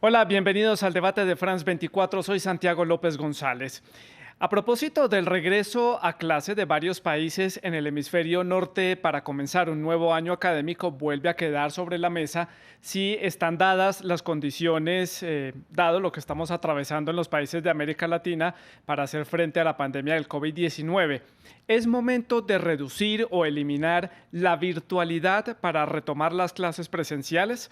Hola, bienvenidos al debate de France 24. Soy Santiago López González. A propósito del regreso a clase de varios países en el hemisferio norte para comenzar un nuevo año académico, vuelve a quedar sobre la mesa si están dadas las condiciones, dado lo que estamos atravesando en los países de América Latina para hacer frente a la pandemia del COVID-19. ¿Es momento de reducir o eliminar la virtualidad para retomar las clases presenciales?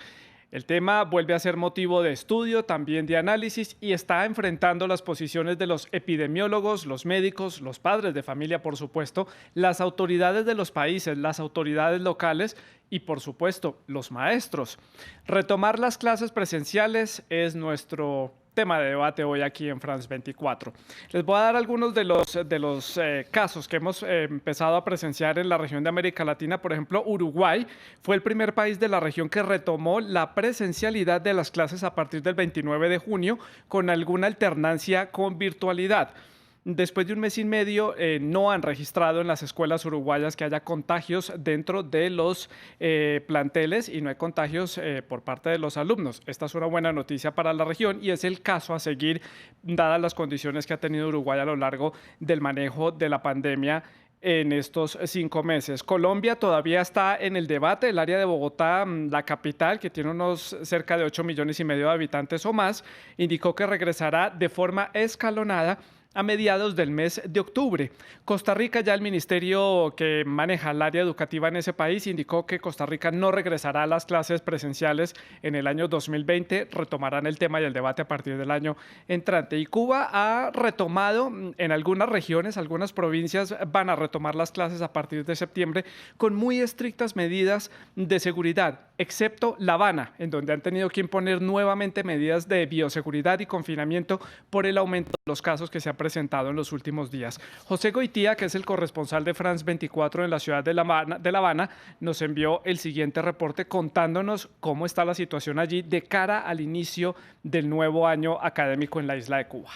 El tema vuelve a ser motivo de estudio, también de análisis, y está enfrentando las posiciones de los epidemiólogos, los médicos, los padres de familia, por supuesto, las autoridades de los países, las autoridades locales y, por supuesto, los maestros. Retomar las clases presenciales es nuestro tema de debate hoy aquí en France 24. Les voy a dar algunos de los casos que hemos empezado a presenciar en la región de América Latina. Por ejemplo, Uruguay fue el primer país de la región que retomó la presencialidad de las clases a partir del 29 de junio con alguna alternancia con virtualidad. Después de un mes y medio, no han registrado en las escuelas uruguayas que haya contagios dentro de los planteles y no hay contagios por parte de los alumnos. Esta es una buena noticia para la región y es el caso a seguir, dadas las condiciones que ha tenido Uruguay a lo largo del manejo de la pandemia en estos 5 meses. Colombia todavía está en el debate. El área de Bogotá, la capital, que tiene unos cerca de 8,5 millones de habitantes o más, indicó que regresará de forma escalonada a mediados del mes de octubre. Costa Rica, ya el ministerio que maneja el área educativa en ese país indicó que Costa Rica no regresará a las clases presenciales en el año 2020, retomarán el tema y el debate a partir del año entrante. Y Cuba ha retomado en algunas regiones, algunas provincias van a retomar las clases a partir de septiembre con muy estrictas medidas de seguridad, excepto La Habana, en donde han tenido que imponer nuevamente medidas de bioseguridad y confinamiento por el aumento de los casos que se han presentado en los últimos días. José Goitía, que es el corresponsal de France 24 en la ciudad de La Habana, nos envió el siguiente reporte contándonos cómo está la situación allí de cara al inicio del nuevo año académico en la isla de Cuba.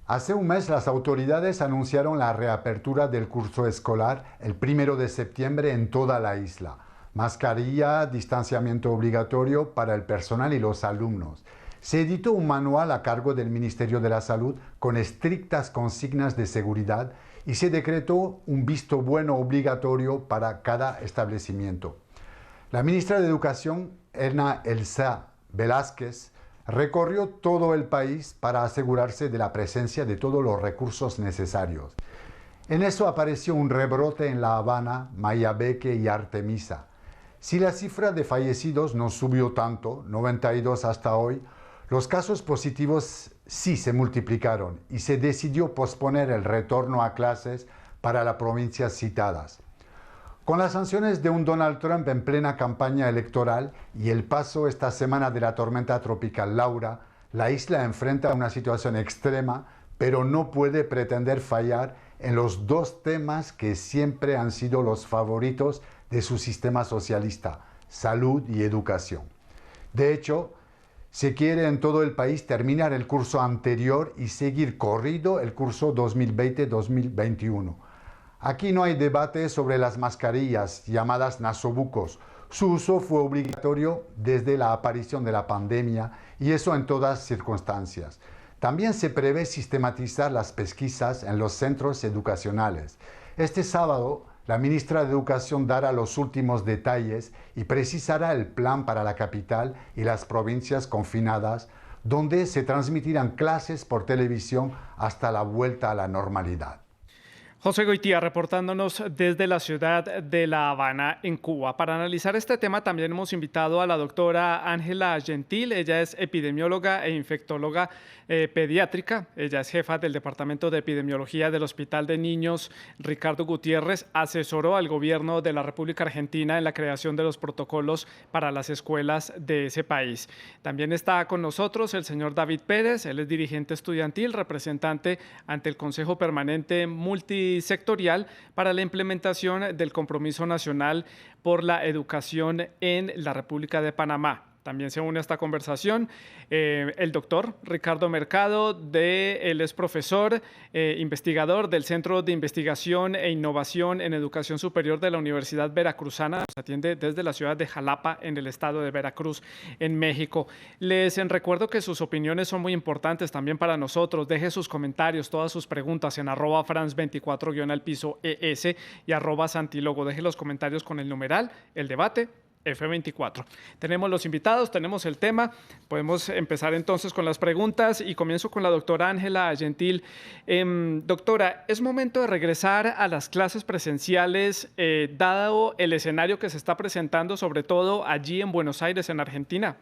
Hace un mes las autoridades anunciaron la reapertura del curso escolar el 1 de septiembre en toda la isla. Mascarilla, distanciamiento obligatorio para el personal y los alumnos. Se editó un manual a cargo del Ministerio de la Salud con estrictas consignas de seguridad y se decretó un visto bueno obligatorio para cada establecimiento. La ministra de Educación, Erna Elsa Velázquez, recorrió todo el país para asegurarse de la presencia de todos los recursos necesarios. En eso apareció un rebrote en La Habana, Mayabeque y Artemisa. Si la cifra de fallecidos no subió tanto, 92 hasta hoy, los casos positivos sí se multiplicaron y se decidió posponer el retorno a clases para las provincias citadas. Con las sanciones de un Donald Trump en plena campaña electoral y el paso esta semana de la tormenta tropical Laura, la isla enfrenta una situación extrema, pero no puede pretender fallar en los dos temas que siempre han sido los favoritos de su sistema socialista, salud y educación. De hecho, se quiere en todo el país terminar el curso anterior y seguir corrido el curso 2020-2021. Aquí no hay debate sobre las mascarillas llamadas nasobucos. Su uso fue obligatorio desde la aparición de la pandemia y eso en todas circunstancias. También se prevé sistematizar las pesquisas en los centros educacionales. Este sábado, la ministra de Educación dará los últimos detalles y precisará el plan para la capital y las provincias confinadas, donde se transmitirán clases por televisión hasta la vuelta a la normalidad. José Goitía reportándonos desde la ciudad de La Habana, en Cuba. Para analizar este tema también hemos invitado a la doctora Ángela Gentil. Ella es epidemióloga e infectóloga pediátrica. Ella es jefa del Departamento de Epidemiología del Hospital de Niños Ricardo Gutiérrez. Asesoró al gobierno de la República Argentina en la creación de los protocolos para las escuelas de ese país. También está con nosotros el señor David Pérez. Él es dirigente estudiantil, representante ante el Consejo Permanente Multisectorial para la implementación del Compromiso Nacional por la Educación en la República de Panamá. También se une a esta conversación el doctor Ricardo Mercado, él es profesor, investigador del Centro de Investigación e Innovación en Educación Superior de la Universidad Veracruzana. Nos atiende desde la ciudad de Jalapa, en el estado de Veracruz, en México. Les recuerdo que sus opiniones son muy importantes también para nosotros. Deje sus comentarios, todas sus preguntas en @frans24-ES y @santilogo. Deje los comentarios con el numeral, el debate, F24. Tenemos los invitados, tenemos el tema. Podemos empezar entonces con las preguntas y comienzo con la doctora Ángela Gentil. Doctora, ¿es momento de regresar a las clases presenciales dado el escenario que se está presentando, sobre todo allí en Buenos Aires, en Argentina?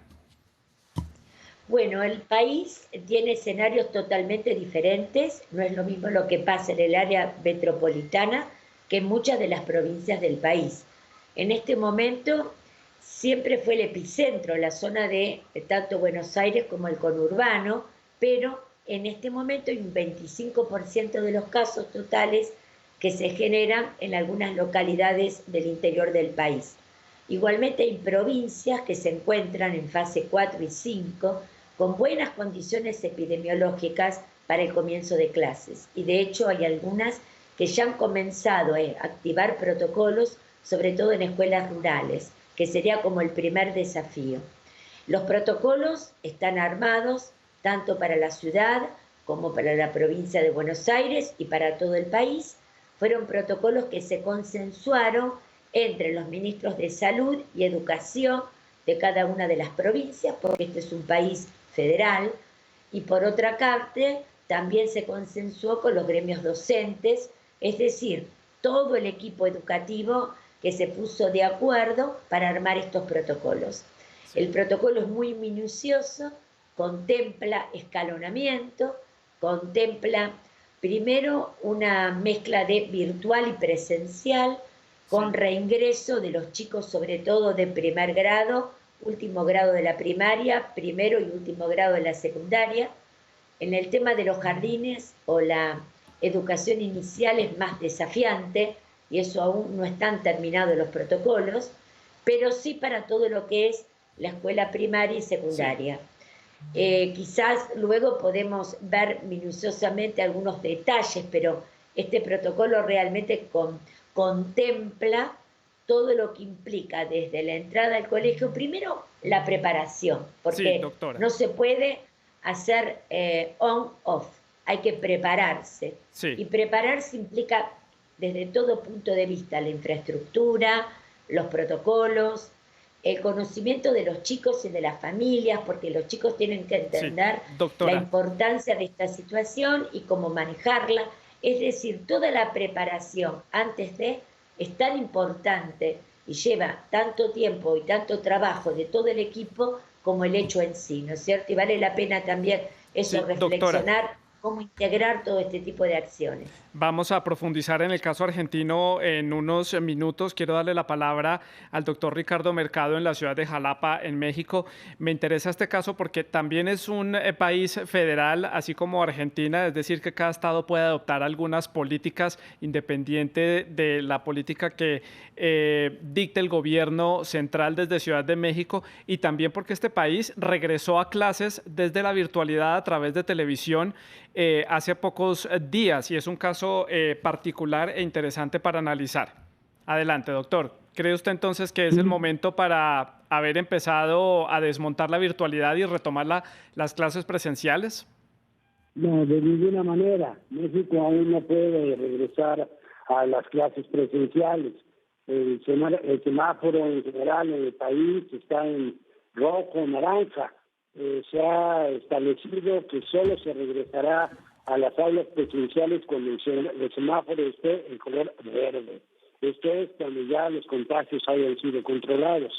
Bueno, el país tiene escenarios totalmente diferentes. No es lo mismo lo que pasa en el área metropolitana que en muchas de las provincias del país. En este momento siempre fue el epicentro, la zona de tanto Buenos Aires como el conurbano, pero en este momento hay un 25% de los casos totales que se generan en algunas localidades del interior del país. Igualmente hay provincias que se encuentran en fase 4 y 5 con buenas condiciones epidemiológicas para el comienzo de clases. Y de hecho hay algunas que ya han comenzado a activar protocolos, sobre todo en escuelas rurales, que sería como el primer desafío. Los protocolos están armados tanto para la ciudad como para la provincia de Buenos Aires y para todo el país. Fueron protocolos que se consensuaron entre los ministros de Salud y Educación de cada una de las provincias, porque este es un país federal, y por otra parte también se consensuó con los gremios docentes, es decir, todo el equipo educativo que se puso de acuerdo para armar estos protocolos. El protocolo es muy minucioso, contempla escalonamiento, contempla primero una mezcla de virtual y presencial, con reingreso de los chicos, sobre todo de primer grado, último grado de la primaria, primero y último grado de la secundaria. En el tema de los jardines o la educación inicial es más desafiante, y eso aún no están terminados los protocolos, pero sí para todo lo que es la escuela primaria y secundaria. Quizás luego podemos ver minuciosamente algunos detalles, pero este protocolo realmente contempla todo lo que implica desde la entrada al colegio. Primero, la preparación, porque no se puede hacer on-off, hay que prepararse. Y prepararse implica desde todo punto de vista la infraestructura, los protocolos, el conocimiento de los chicos y de las familias, porque los chicos tienen que entender la importancia de esta situación y cómo manejarla. Es decir, toda la preparación antes de es tan importante y lleva tanto tiempo y tanto trabajo de todo el equipo como el hecho en sí, ¿no es cierto? Y vale la pena también eso, reflexionar cómo integrar todo este tipo de acciones. Vamos a profundizar en el caso argentino en unos minutos. Quiero darle la palabra al doctor Ricardo Mercado en la ciudad de Jalapa, en México. Me interesa este caso porque también es un país federal, así como Argentina, es decir, que cada estado puede adoptar algunas políticas independiente de la política que dicte el gobierno central desde Ciudad de México, y también porque este país regresó a clases desde la virtualidad a través de televisión hace pocos días, y es un caso particular e interesante para analizar. Adelante, doctor. ¿Cree usted entonces que es el momento para haber empezado a desmontar la virtualidad y retomar las clases presenciales? No, de ninguna manera. México aún no puede regresar a las clases presenciales. El semáforo en general en el país está en rojo, naranja. Se ha establecido que solo se regresará a las aulas presenciales cuando el semáforo esté en color verde. Esto es cuando ya los contagios hayan sido controlados.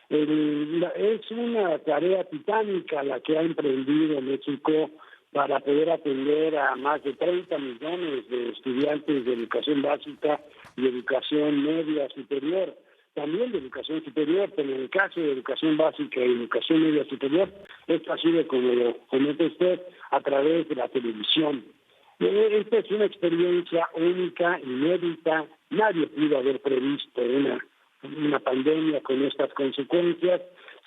Es una tarea titánica la que ha emprendido México para poder atender a más de 30 millones de estudiantes de educación básica y educación media superior. También de educación superior, pero en el caso de educación básica y educación media superior, esto ha sido, como lo comenta usted, a través de la televisión. Esta es una experiencia única, inédita. Nadie pudo haber previsto una pandemia con estas consecuencias.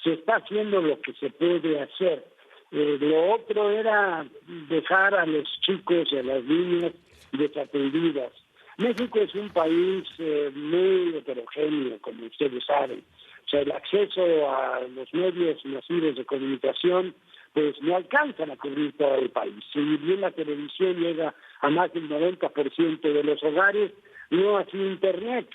Se está haciendo lo que se puede hacer. Lo otro era dejar a los chicos y a las niñas desatendidas. México es un país muy heterogéneo, como ustedes saben. O sea, el acceso a los medios masivos de comunicación pues no alcanzan a cubrir todo el país. Si bien la televisión llega a más del 90% de los hogares, no así Internet.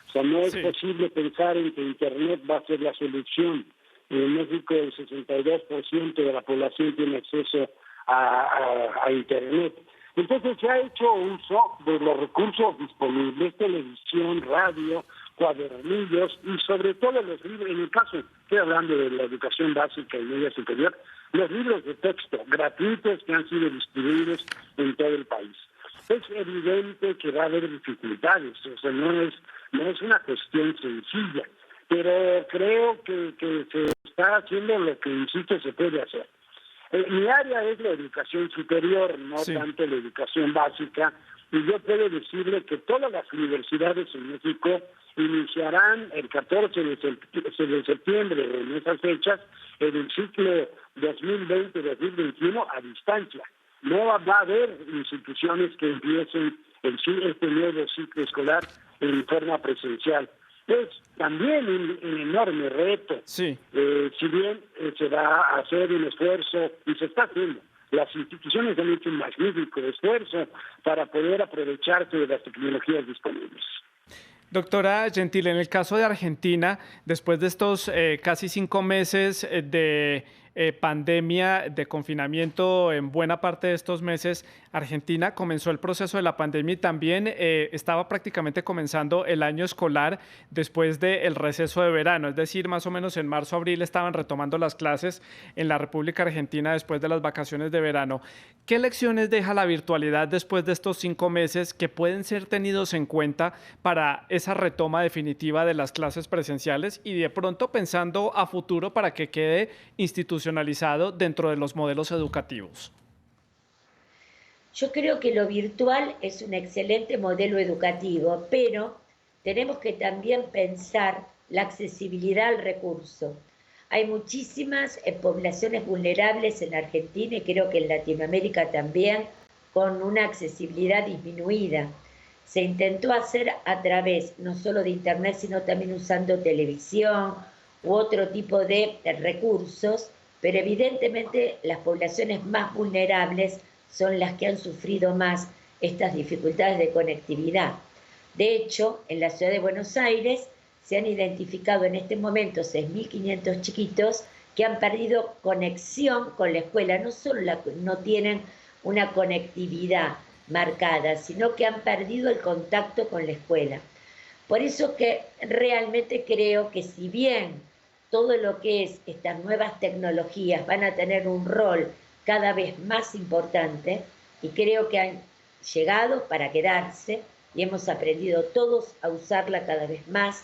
O sea, no es posible pensar en que Internet va a ser la solución. En México el 62% de la población tiene acceso a Internet. Entonces se ha hecho uso de los recursos disponibles, televisión, radio, cuadernillos y sobre todo los libros, en el caso, estoy hablando de la educación básica y media superior, los libros de texto gratuitos que han sido distribuidos en todo el país. Es evidente que va a haber dificultades, o sea, no es una cuestión sencilla, pero creo que se está haciendo lo que, insisto, se puede hacer. Mi área es la educación superior, no tanto la educación básica, y yo puedo decirle que todas las universidades en México iniciarán el 14 de septiembre, en esas fechas, en el ciclo 2020-2021 a distancia. No va a haber instituciones que empiecen este nuevo ciclo escolar en forma presencial. Es también un enorme reto. Si bien se va a hacer un esfuerzo, y se está haciendo, las instituciones han hecho un magnífico esfuerzo para poder aprovecharse de las tecnologías disponibles. Doctora Gentile, en el caso de Argentina, después de estos casi 5 meses de pandemia, de confinamiento en buena parte de estos meses, Argentina comenzó el proceso de la pandemia y también estaba prácticamente comenzando el año escolar después del receso de verano, es decir, más o menos en marzo, abril estaban retomando las clases en la República Argentina después de las vacaciones de verano. ¿Qué lecciones deja la virtualidad después de estos 5 meses que pueden ser tenidos en cuenta para esa retoma definitiva de las clases presenciales y de pronto pensando a futuro para que quede institucionalizado dentro de los modelos educativos? Yo creo que lo virtual es un excelente modelo educativo, pero tenemos que también pensar la accesibilidad al recurso. Hay muchísimas poblaciones vulnerables en Argentina y creo que en Latinoamérica también, con una accesibilidad disminuida. Se intentó hacer a través no solo de Internet, sino también usando televisión u otro tipo de recursos, pero evidentemente las poblaciones más vulnerables son las que han sufrido más estas dificultades de conectividad. De hecho, en la ciudad de Buenos Aires se han identificado en este momento 6.500 chiquitos que han perdido conexión con la escuela. No solo no tienen una conectividad marcada, sino que han perdido el contacto con la escuela. Por eso que realmente creo que si bien todo lo que es estas nuevas tecnologías van a tener un rol cada vez más importante, y creo que han llegado para quedarse y hemos aprendido todos a usarla cada vez más,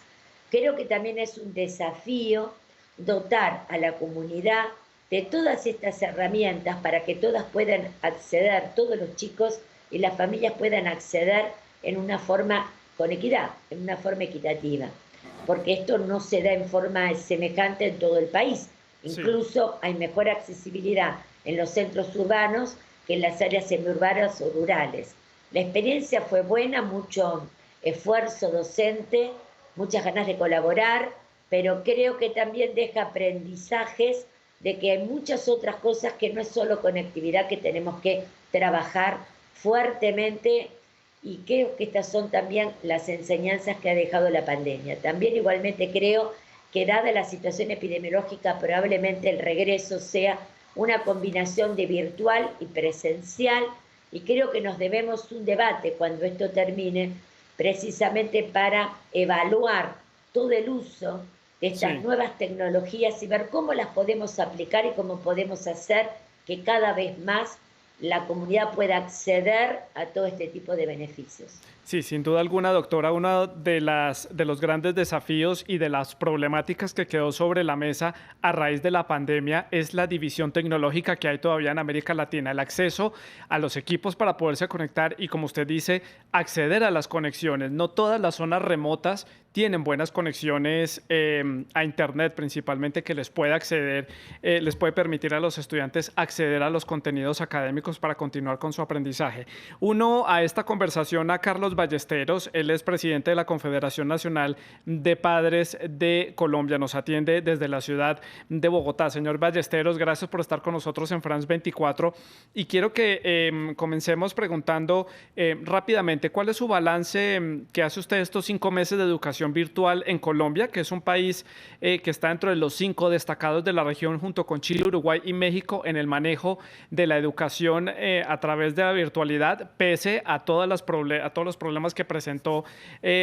creo que también es un desafío dotar a la comunidad de todas estas herramientas para que todas puedan acceder, todos los chicos y las familias puedan acceder en una forma con equidad, en una forma equitativa, porque esto no se da en forma semejante en todo el país. Incluso hay mejor accesibilidad en los centros urbanos que en las áreas semiurbanas o rurales. La experiencia fue buena, mucho esfuerzo docente, muchas ganas de colaborar, pero creo que también deja aprendizajes de que hay muchas otras cosas que no es solo conectividad, que tenemos que trabajar fuertemente, y creo que estas son también las enseñanzas que ha dejado la pandemia. También igualmente creo que dada la situación epidemiológica probablemente el regreso sea una combinación de virtual y presencial, y creo que nos debemos un debate cuando esto termine, precisamente para evaluar todo el uso de estas nuevas tecnologías y ver cómo las podemos aplicar y cómo podemos hacer que cada vez más la comunidad pueda acceder a todo este tipo de beneficios. Sí, sin duda alguna, doctora, uno de los grandes desafíos y de las problemáticas que quedó sobre la mesa a raíz de la pandemia es la división tecnológica que hay todavía en América Latina, el acceso a los equipos para poderse conectar y, como usted dice, acceder a las conexiones. No todas las zonas remotas tienen buenas conexiones a Internet, principalmente, que les puede les puede permitir a los estudiantes acceder a los contenidos académicos para continuar con su aprendizaje. Uno a esta conversación a Carlos Ballesteros, él es presidente de la Confederación Nacional de Padres de Colombia, nos atiende desde la ciudad de Bogotá. Señor Ballesteros, gracias por estar con nosotros en France 24 y quiero que comencemos preguntando rápidamente, ¿cuál es su balance que hace usted estos 5 meses de educación virtual en Colombia, que es un país que está dentro de los 5 destacados de la región junto con Chile, Uruguay y México en el manejo de la educación a través de la virtualidad, pese a todos los problemas que presentó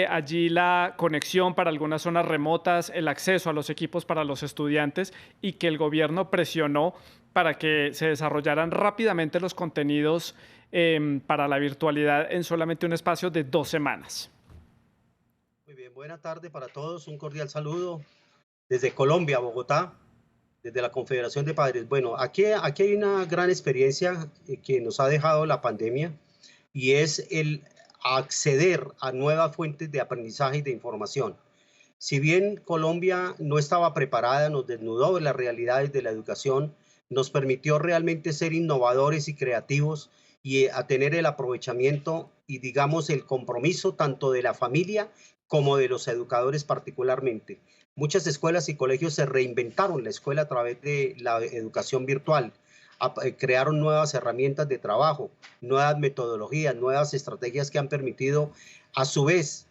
allí la conexión para algunas zonas remotas, el acceso a los equipos para los estudiantes y que el gobierno presionó para que se desarrollaran rápidamente los contenidos para la virtualidad en solamente un espacio de 2 semanas? Muy bien, buena tarde para todos, un cordial saludo desde Colombia, Bogotá, desde la Confederación de Padres. Bueno, aquí hay una gran experiencia que nos ha dejado la pandemia y es el acceder a nuevas fuentes de aprendizaje y de información. Si bien Colombia no estaba preparada, nos desnudó de las realidades de la educación, nos permitió realmente ser innovadores y creativos y a tener el aprovechamiento y, digamos, el compromiso tanto de la familia como de los educadores particularmente. Muchas escuelas y colegios se reinventaron la escuela a través de la educación virtual, crearon nuevas herramientas de trabajo, nuevas metodologías, nuevas estrategias que han permitido, a su vez,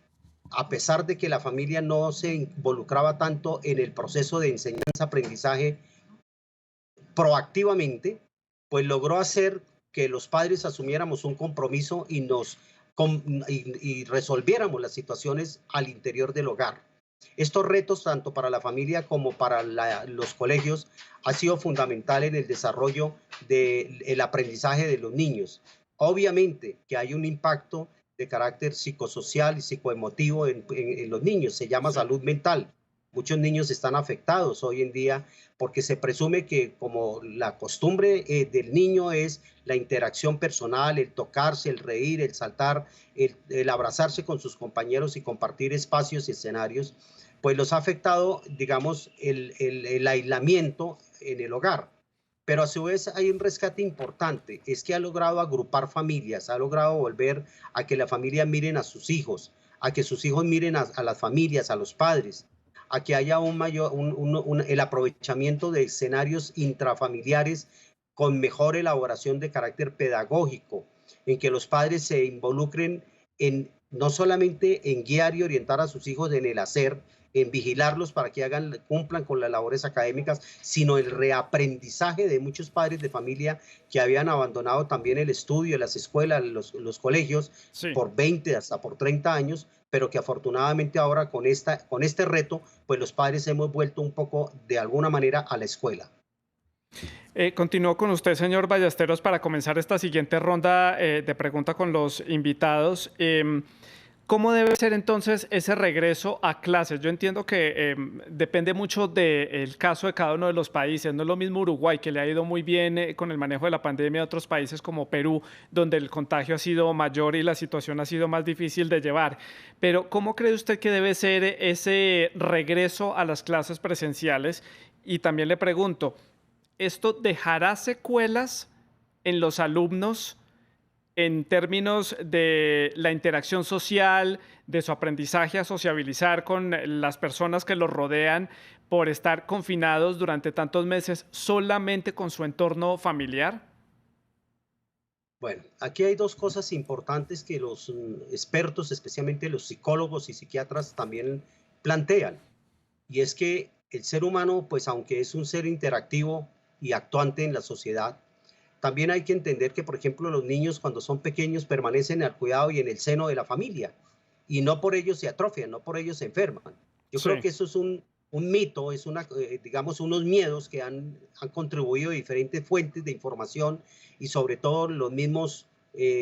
a pesar de que la familia no se involucraba tanto en el proceso de enseñanza-aprendizaje proactivamente, pues logró hacer que los padres asumiéramos un compromiso y resolviéramos las situaciones al interior del hogar. Estos retos, tanto para la familia como para los colegios, ha sido fundamental en el desarrollo del aprendizaje de los niños. Obviamente que hay un impacto de carácter psicosocial y psicoemotivo en los niños, se llama salud mental. Muchos niños están afectados hoy en día porque se presume que como la costumbre del niño es la interacción personal, el tocarse, el reír, el saltar, el abrazarse con sus compañeros y compartir espacios y escenarios, pues los ha afectado, digamos, el aislamiento en el hogar. Pero a su vez hay un rescate importante, es que ha logrado agrupar familias, ha logrado volver a que la familia miren a sus hijos, a que sus hijos miren a las familias, a los padres, a que haya el aprovechamiento de escenarios intrafamiliares con mejor elaboración de carácter pedagógico, en que los padres se involucren no solamente en guiar y orientar a sus hijos en el hacer, en vigilarlos para que cumplan con las labores académicas, sino el reaprendizaje de muchos padres de familia que habían abandonado también el estudio, las escuelas, los colegios, sí, por 20 hasta por 30 años, pero que afortunadamente ahora con este reto, pues los padres hemos vuelto un poco de alguna manera a la escuela. Continúo con usted, señor Ballesteros, para comenzar esta siguiente ronda de preguntas con los invitados. ¿Cómo debe ser entonces ese regreso a clases? Yo entiendo que depende mucho del caso de cada uno de los países. No es lo mismo Uruguay, que le ha ido muy bien con el manejo de la pandemia, de otros países como Perú, donde el contagio ha sido mayor y la situación ha sido más difícil de llevar. Pero ¿cómo cree usted que debe ser ese regreso a las clases presenciales? Y también le pregunto, ¿esto dejará secuelas en los alumnos en términos de la interacción social, de su aprendizaje a sociabilizar con las personas que los rodean por estar confinados durante tantos meses solamente con su entorno familiar? Bueno, aquí hay dos cosas importantes que los expertos, especialmente los psicólogos y psiquiatras, también plantean. Y es que el ser humano, pues aunque es un ser interactivo y actuante en la sociedad, también hay que entender que, por ejemplo, los niños cuando son pequeños permanecen al cuidado y en el seno de la familia y no por ello se atrofian, no por ello se enferman. Yo creo que eso es un mito, es digamos, unos miedos que han contribuido diferentes fuentes de información y sobre todo los mismos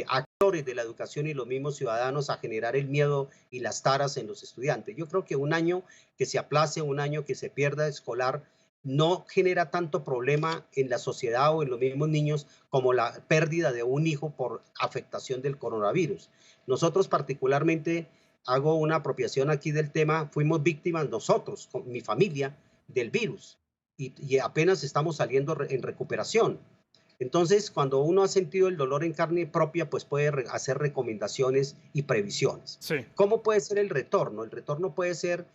actores de la educación y los mismos ciudadanos a generar el miedo y las taras en los estudiantes. Yo creo que un año que se aplace, un año que se pierda escolar, no genera tanto problema en la sociedad o en los mismos niños como la pérdida de un hijo por afectación del coronavirus. Nosotros particularmente, hago una apropiación aquí del tema, fuimos víctimas nosotros, con mi familia, del virus y apenas estamos saliendo en recuperación. Entonces, cuando uno ha sentido el dolor en carne propia, pues puede hacer recomendaciones y previsiones. Sí. ¿Cómo puede ser el retorno? El retorno puede ser,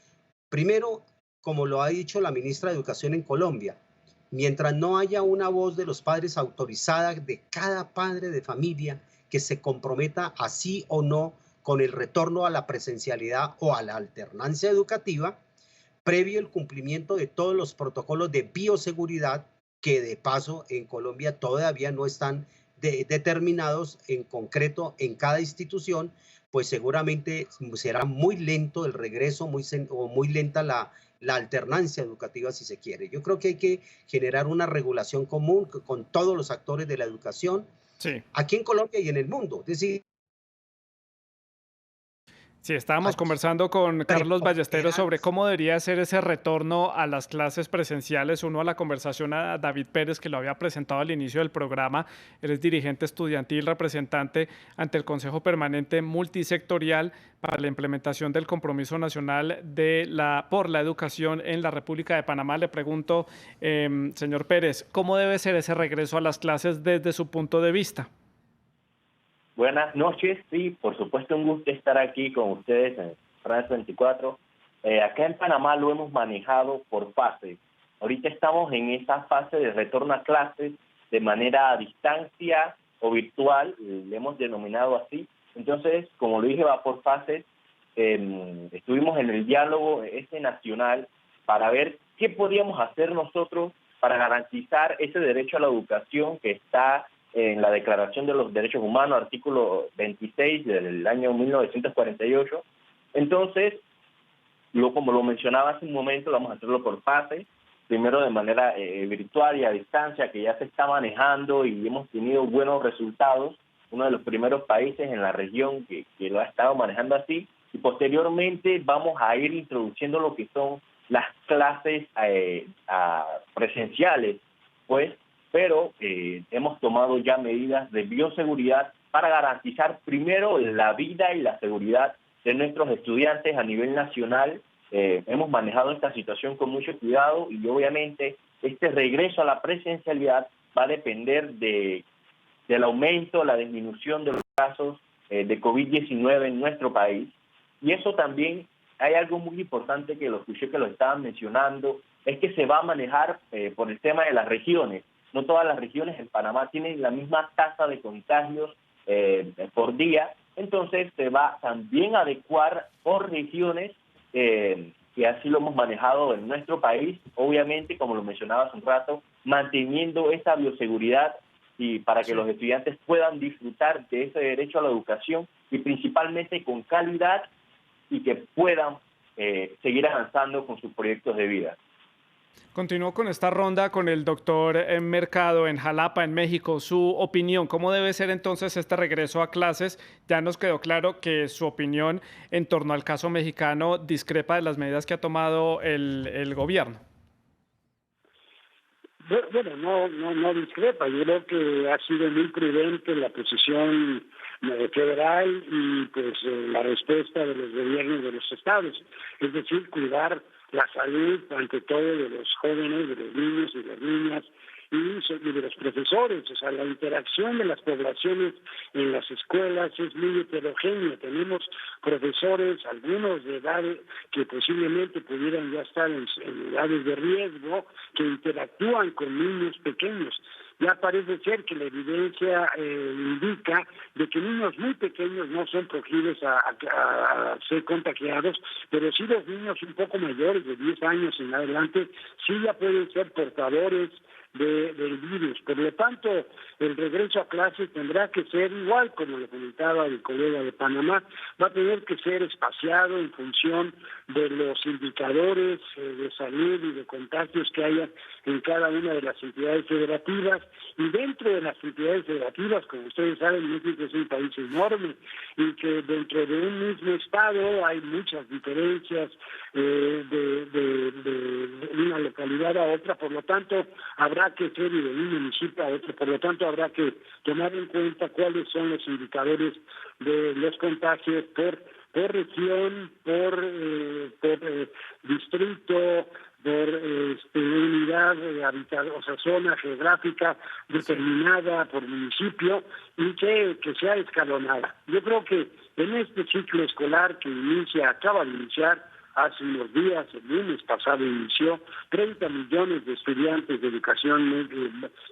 primero, como lo ha dicho la ministra de Educación en Colombia, mientras no haya una voz de los padres autorizada de cada padre de familia que se comprometa así o no con el retorno a la presencialidad o a la alternancia educativa, previo el cumplimiento de todos los protocolos de bioseguridad que de paso en Colombia todavía no están determinados en concreto en cada institución, pues seguramente será muy lento el regreso, muy lenta la alternancia educativa si se quiere. Yo creo que hay que generar una regulación común con todos los actores de la educación, Sí. aquí en Colombia y en el mundo. Es decir, Sí, estábamos conversando con Carlos Ballesteros sobre cómo debería ser ese retorno a las clases presenciales. Uno a la conversación a David Pérez, que lo había presentado al inicio del programa. Él es dirigente estudiantil, representante ante el Consejo Permanente Multisectorial para la implementación del Compromiso Nacional por la Educación en la República de Panamá. Le pregunto, señor Pérez, ¿cómo debe ser ese regreso a las clases desde su punto de vista? Buenas noches, sí, por supuesto un gusto estar aquí con ustedes en France 24. Acá en Panamá lo hemos manejado por fases. Ahorita estamos en esa fase de retorno a clases de manera a distancia o virtual, le hemos denominado así. Entonces, como lo dije, va por fases. Estuvimos en el diálogo nacional para ver qué podíamos hacer nosotros para garantizar ese derecho a la educación que está en la Declaración de los Derechos Humanos, artículo 26 del año 1948. Entonces, como lo mencionaba hace un momento, vamos a hacerlo por fases, primero de manera virtual y a distancia, que ya se está manejando y hemos tenido buenos resultados, uno de los primeros países en la región que lo ha estado manejando así, y posteriormente vamos a ir introduciendo lo que son las clases presenciales, pues, pero hemos tomado ya medidas de bioseguridad para garantizar primero la vida y la seguridad de nuestros estudiantes a nivel nacional. Hemos manejado esta situación con mucho cuidado y obviamente este regreso a la presencialidad va a depender del aumento, la disminución de los casos de COVID-19 en nuestro país. Y eso también, hay algo muy importante que lo escuché que lo estaban mencionando, es que se va a manejar por el tema de las regiones. No todas las regiones en Panamá tienen la misma tasa de contagios por día, entonces se va también a adecuar por regiones, y así lo hemos manejado en nuestro país, obviamente, como lo mencionaba hace un rato, manteniendo esa bioseguridad y para que los estudiantes puedan disfrutar de ese derecho a la educación y principalmente con calidad y que puedan seguir avanzando con sus proyectos de vida. Continúo con esta ronda con el doctor Mercado en Jalapa, en México. Su opinión, ¿cómo debe ser entonces este regreso a clases? Ya nos quedó claro que su opinión en torno al caso mexicano discrepa de las medidas que ha tomado el gobierno. Bueno, no discrepa. Yo creo que ha sido muy prudente la posición federal y pues la respuesta de los gobiernos de los estados. Es decir, cuidar la salud, ante todo, de los jóvenes, de los niños y las niñas y de los profesores. O sea, la interacción de las poblaciones en las escuelas es muy heterogénea. Tenemos profesores, algunos de edad que posiblemente pudieran ya estar en edades de riesgo, que interactúan con niños pequeños. Ya parece ser que la evidencia indica de que niños muy pequeños no son proclives a ser contagiados, pero sí los niños un poco mayores, de 10 años en adelante, sí ya pueden ser portadores del virus. Por lo tanto, el regreso a clases tendrá que ser igual, como lo comentaba el colega de Panamá, va a tener que ser espaciado en función de los indicadores de salud y de contagios que haya en cada una de las entidades federativas, y dentro de las entidades federativas, como ustedes saben, México es un país enorme y que dentro de un mismo estado hay muchas diferencias de una localidad a otra, por lo tanto habrá que ser, y de un municipio a otro, por lo tanto habrá que tomar en cuenta cuáles son los indicadores de los contagios por región, por distrito, por unidad habitada, o sea, zona geográfica determinada, por municipio, y que sea escalonada. Yo creo que en este ciclo escolar que acaba de iniciar hace unos días, el lunes pasado inició, 30 millones de estudiantes de educación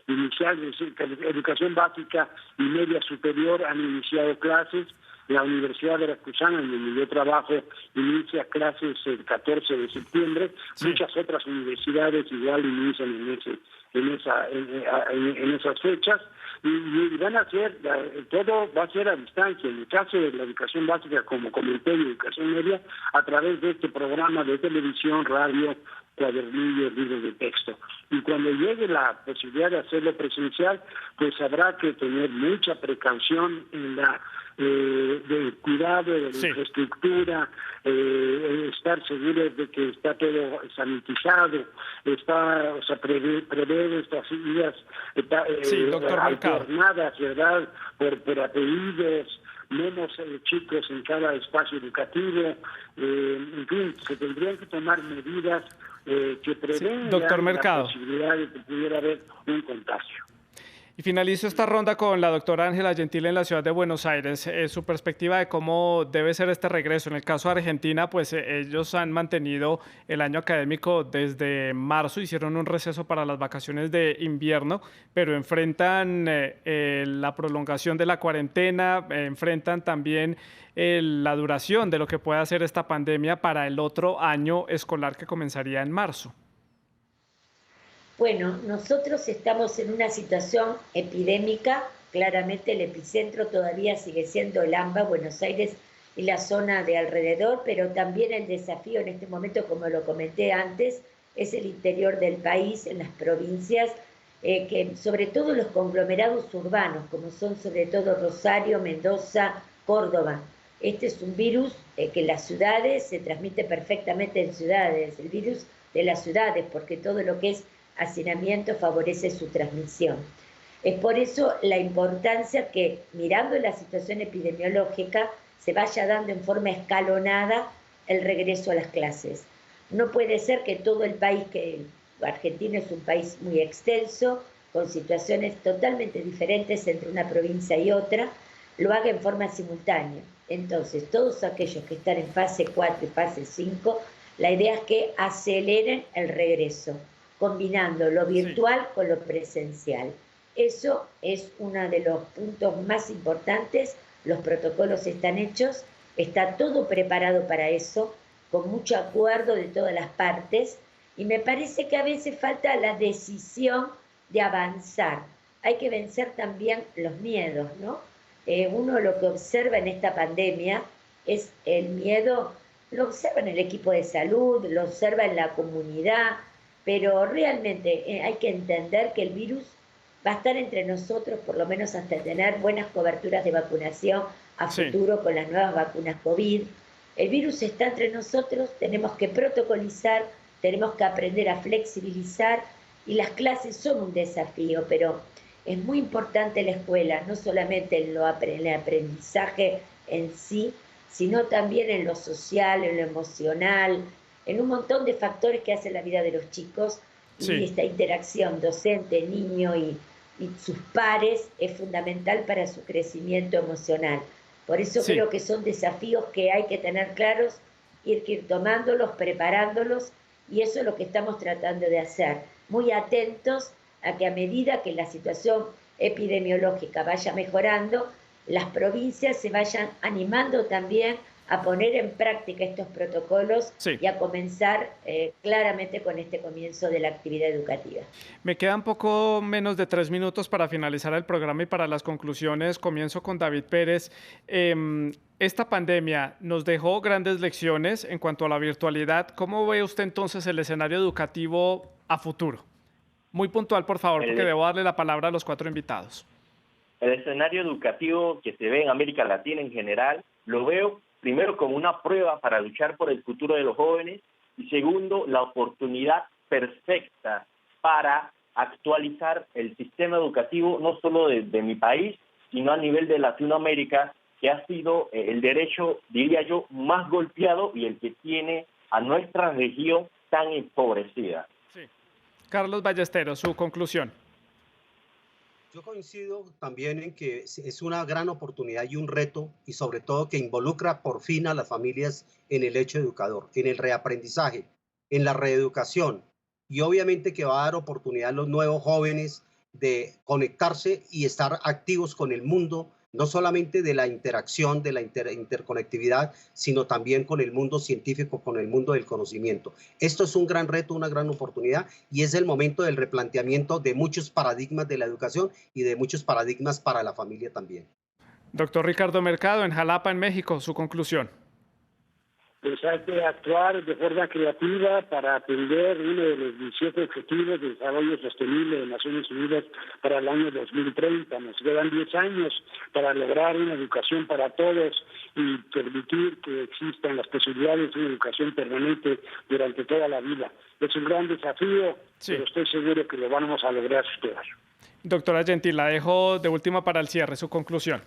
inicial, de educación básica y media superior han iniciado clases. La Universidad Veracruzana, en donde yo trabajo, inicia clases el 14 de septiembre. Sí. Muchas otras universidades igual inician en esas fechas. Y van a hacer, todo va a ser a distancia. En el caso de la educación básica, como comenté, y educación media, a través de este programa de televisión, radio, cuadernillos, libros de texto. Y cuando llegue la posibilidad de hacerlo presencial, pues habrá que tener mucha precaución en la del cuidado de la infraestructura, estar seguros de que está todo sanitizado, prever estas ideas alternadas, ¿verdad?, por apellidos, menos chicos en cada espacio educativo, en fin, se tendrían que tomar medidas que prevengan la posibilidad de que pudiera haber un contagio. Y finalizo esta ronda con la doctora Ángela Gentile en la ciudad de Buenos Aires. Su perspectiva de cómo debe ser este regreso. En el caso de Argentina, pues ellos han mantenido el año académico desde marzo, hicieron un receso para las vacaciones de invierno, pero enfrentan la prolongación de la cuarentena, enfrentan también la duración de lo que puede hacer esta pandemia para el otro año escolar que comenzaría en marzo. Bueno, nosotros estamos en una situación epidémica, claramente el epicentro todavía sigue siendo el AMBA, Buenos Aires y la zona de alrededor, pero también el desafío en este momento, como lo comenté antes, es el interior del país, en las provincias, que sobre todo los conglomerados urbanos, como son sobre todo Rosario, Mendoza, Córdoba. Este es un virus que en las ciudades se transmite perfectamente en ciudades, el virus de las ciudades, porque todo lo que es hacinamiento favorece su transmisión. Es por eso la importancia que, mirando la situación epidemiológica, se vaya dando en forma escalonada el regreso a las clases. No puede ser que todo el país, que Argentina es un país muy extenso, con situaciones totalmente diferentes entre una provincia y otra, lo haga en forma simultánea. Entonces, todos aquellos que están en fase 4 y fase 5, la idea es que aceleren el regreso, combinando lo virtual con lo presencial. Eso es uno de los puntos más importantes. Los protocolos están hechos, está todo preparado para eso, con mucho acuerdo de todas las partes, y me parece que a veces falta la decisión de avanzar. Hay que vencer también los miedos, ¿no? Uno lo que observa en esta pandemia es el miedo, lo observa en el equipo de salud, lo observa en la comunidad, pero realmente hay que entender que el virus va a estar entre nosotros, por lo menos hasta tener buenas coberturas de vacunación a futuro con las nuevas vacunas COVID. El virus está entre nosotros, tenemos que protocolizar, tenemos que aprender a flexibilizar, y las clases son un desafío, pero es muy importante la escuela, no solamente en el aprendizaje en sí, sino también en lo social, en lo emocional, en un montón de factores que hacen la vida de los chicos, y esta interacción docente, niño y sus pares es fundamental para su crecimiento emocional. Por eso creo que son desafíos que hay que tener claros, ir tomándolos, preparándolos, y eso es lo que estamos tratando de hacer, muy atentos a que a medida que la situación epidemiológica vaya mejorando, las provincias se vayan animando también a poner en práctica estos protocolos Sí. y a comenzar claramente con este comienzo de la actividad educativa. Me quedan poco menos de 3 minutos para finalizar el programa y para las conclusiones. Comienzo con David Pérez. Esta pandemia nos dejó grandes lecciones en cuanto a la virtualidad. ¿Cómo ve usted entonces el escenario educativo a futuro? Muy puntual, por favor, porque debo darle la palabra a los 4 invitados. El escenario educativo que se ve en América Latina en general, lo veo primero como una prueba para luchar por el futuro de los jóvenes y segundo, la oportunidad perfecta para actualizar el sistema educativo no solo de mi país, sino a nivel de Latinoamérica, que ha sido el derecho, diría yo, más golpeado y el que tiene a nuestra región tan empobrecida. Sí. Carlos Ballesteros, su conclusión. Yo coincido también en que es una gran oportunidad y un reto, y sobre todo que involucra por fin a las familias en el hecho educador, en el reaprendizaje, en la reeducación, y obviamente que va a dar oportunidad a los nuevos jóvenes de conectarse y estar activos con el mundo, no solamente de la interacción, de la interconectividad, sino también con el mundo científico, con el mundo del conocimiento. Esto es un gran reto, una gran oportunidad, y es el momento del replanteamiento de muchos paradigmas de la educación y de muchos paradigmas para la familia también. Doctor Ricardo Mercado, en Jalapa, en México, su conclusión. Pues hay que actuar de forma creativa para atender uno de los 17 Objetivos de Desarrollo Sostenible de Naciones Unidas para el año 2030. Nos quedan 10 años para lograr una educación para todos y permitir que existan las posibilidades de una educación permanente durante toda la vida. Es un gran desafío, sí, pero estoy seguro que lo vamos a lograr superar. Doctora Gentil, la dejo de última para el cierre, su conclusión.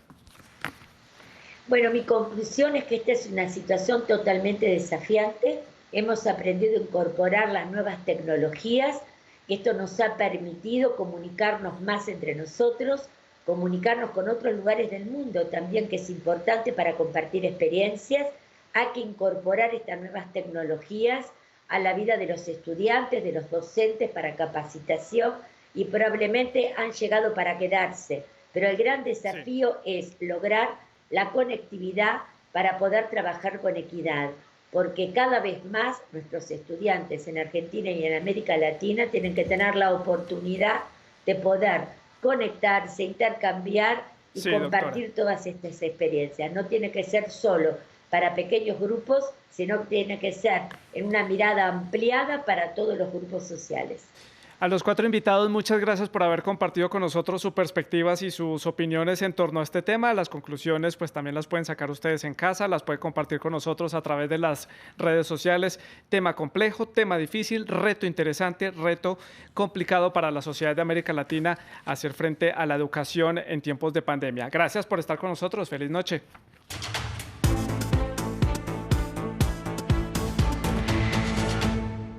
Bueno, mi conclusión es que esta es una situación totalmente desafiante. Hemos aprendido a incorporar las nuevas tecnologías. Esto nos ha permitido comunicarnos más entre nosotros, comunicarnos con otros lugares del mundo también, que es importante para compartir experiencias. Hay que incorporar estas nuevas tecnologías a la vida de los estudiantes, de los docentes para capacitación y probablemente han llegado para quedarse. Pero el gran desafío es lograr la conectividad para poder trabajar con equidad, porque cada vez más nuestros estudiantes en Argentina y en América Latina tienen que tener la oportunidad de poder conectarse, intercambiar y compartir todas estas experiencias. No tiene que ser solo para pequeños grupos, sino que tiene que ser en una mirada ampliada para todos los grupos sociales. A los 4 invitados, muchas gracias por haber compartido con nosotros sus perspectivas y sus opiniones en torno a este tema. Las conclusiones pues también las pueden sacar ustedes en casa, las pueden compartir con nosotros a través de las redes sociales. Tema complejo, tema difícil, reto interesante, reto complicado para la sociedad de América Latina hacer frente a la educación en tiempos de pandemia. Gracias por estar con nosotros. Feliz noche.